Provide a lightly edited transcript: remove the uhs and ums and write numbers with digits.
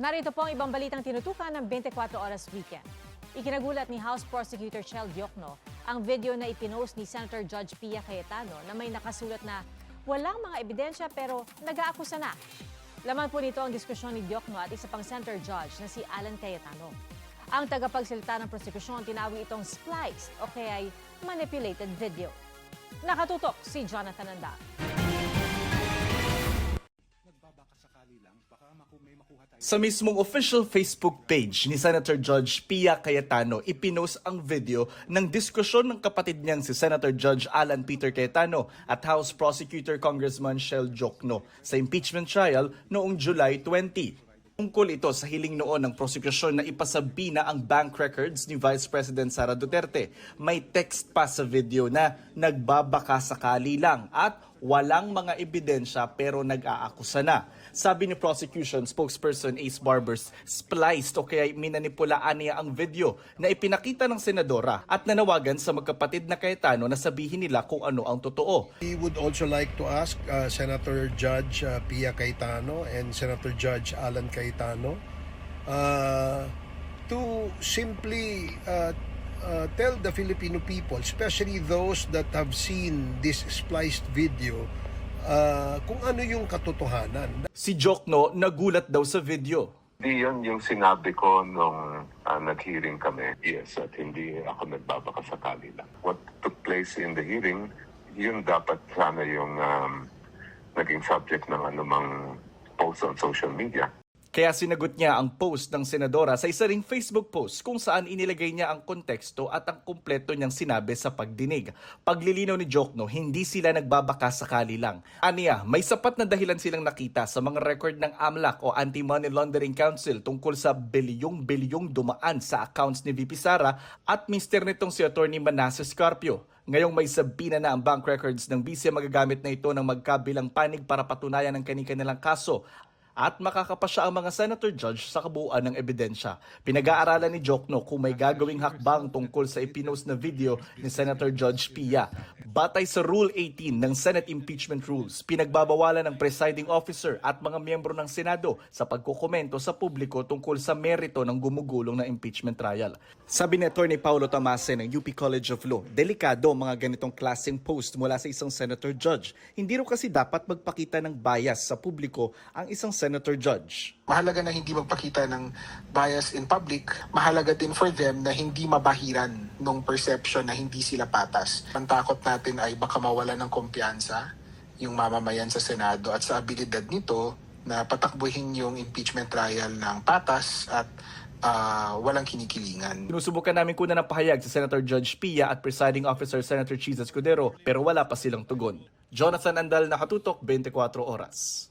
Narito po ang ibang balitang tinutukan ng 24 Oras Weekend. Ikinagulat ni House Prosecutor Chel Diokno ang video na ipinost ni Senator Judge Pia Cayetano na may nakasulat na walang mga ebidensya pero nag-aakusa na. Laman po nito ang diskusyon ni Diokno at isa pang Senator Judge na si Alan Cayetano. Ang tagapagsalita ng prosekusyon tinawag itong spliced o kaya ay manipulated video. Nakatutok si Jonathan Anda. Sa mismong official Facebook page ni Senator Judge Pia Cayetano, ipinost ang video ng diskusyon ng kapatid niyang si Senator Judge Alan Peter Cayetano at House Prosecutor Congressman Chel Diokno sa impeachment trial noong July 20. Tungkol ito sa hiling noon ng prosekusyon na ipasabina ang bank records ni Vice President Sara Duterte. May text pa sa video na nagbabakasakali lang at walang mga ebidensya pero nag-aakusa na. Sabi ni prosecution spokesperson Ace Barbers, spliced o kaya minanipulaan niya ang video na ipinakita ng senadora at nanawagan sa magkapatid na Cayetano na sabihin nila kung ano ang totoo. We would also like to ask Senator Judge Pia Cayetano and Senator Judge Alan Cayetano to simply tell the Filipino people, especially those that have seen this spliced video, kung ano yung katotohanan. Si Diokno nagulat daw sa video. Hindi yan yung sinabi ko nung nag-hearing kami. Yes, at hindi ako nagbabakasakali lang. What took place in the hearing, yun dapat sana yung naging subject ng anumang post on social media. Kaya sinagot niya ang post ng senadora sa isa ring Facebook post kung saan inilagay niya ang konteksto at ang kumpleto niyang sinabi sa pagdinig. Paglilinaw ni Diokno, hindi sila nagbabakasakali lang. Aniya, may sapat na dahilan silang nakita sa mga record ng AMLAC o Anti-Money Laundering Council tungkol sa bilyong-bilyong dumaan sa accounts ni VP Sara at mister nitong si Atty. Manasseh Scarpio. Ngayong may sabina na ang bank records ng BC magagamit na ito ng magkabilang panig para patunayan ang kanilang kaso at makakapasya ang mga senator judge sa kabuuan ng ebidensya. Pinag-aaralan ni Diokno kung may gagawing hakbang tungkol sa ipinost na video ni Senator Judge Pia. Batay sa Rule 18 ng Senate Impeachment Rules, pinagbabawalan ng presiding officer at mga miyembro ng Senado sa pagkukomento sa publiko tungkol sa merito ng gumugulong na impeachment trial. Sabi ni Atty. Paulo Tamase ng UP College of Law, delikado mga ganitong klaseng post mula sa isang senator judge. Hindi rin kasi dapat magpakita ng bias sa publiko ang isang senator judge. Mahalaga na hindi magpakita ng bias in public. Mahalaga din for them na hindi mabahiran ng perception na hindi sila patas. Ang takot natin ay baka mawala ng kumpiyansa yung mamamayan sa Senado at sa abilidad nito na patakbuhin yung impeachment trial ng patas at walang kinikilingan. Sinusubukan namin kunan ng pahayag sa Senator Judge Pia at Presiding Officer Senator Chiza Escudero pero wala pa silang tugon. Jonathan Andal, Nakatutok, 24 Oras.